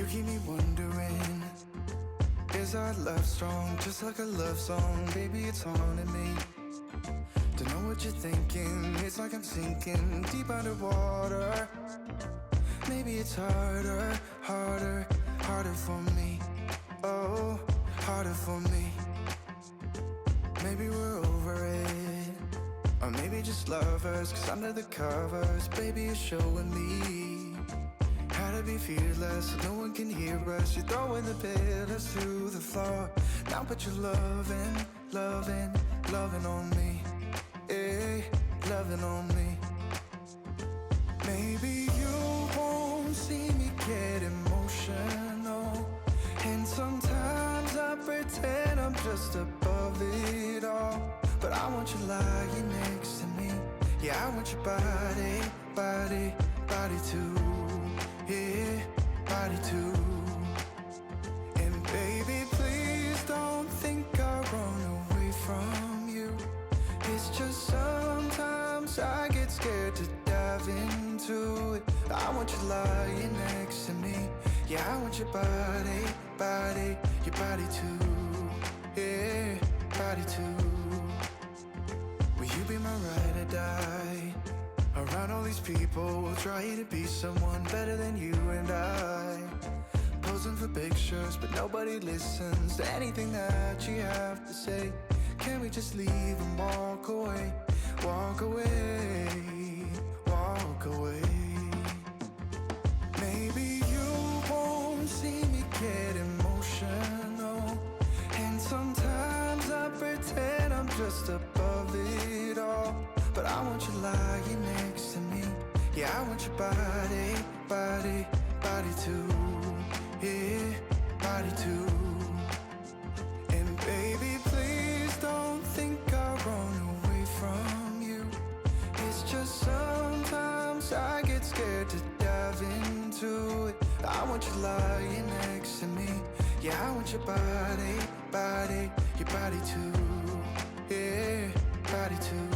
You keep me wondering, is our love strong? Just like a love song, baby, it's haunting me. Don't know what you're thinking, it's like I'm sinking deep underwater. Maybe it's harder, harder, harder for me. Oh, harder for me. Maybe we're over it, or maybe just lovers, cause under the covers, baby, you're showing me how to be fearless, so no one can hear us. You're throwing the pillars through the floor. Now put your loving, loving, loving on me. Hey, loving on me. Maybe you won't see me get emotional, and sometimes I pretend I'm just above it all. But I want you lying next to me. Yeah, I want your body, body, body too. Yeah, body too. And baby, please don't think I run away from you. It's just sometimes I get scared to dive into it. I want you lying next to me. Yeah, I want your body, body, your body too. Yeah, body too. Will you be my ride or die? Around all these people, we'll try to be someone better than you and I. Posing for pictures, but nobody listens to anything that you have to say. Can we just leave and walk away? Walk away, walk away. Maybe you won't see me get emotional, and sometimes I pretend I'm just above it all. But I want you lying next to me. Yeah, I want your body, body, body too. Yeah, body too. And baby, please don't think I'll run away from you. It's just sometimes I get scared to dive into it. I want you lying next to me. Yeah, I want your body, body, your body too. Yeah, body too.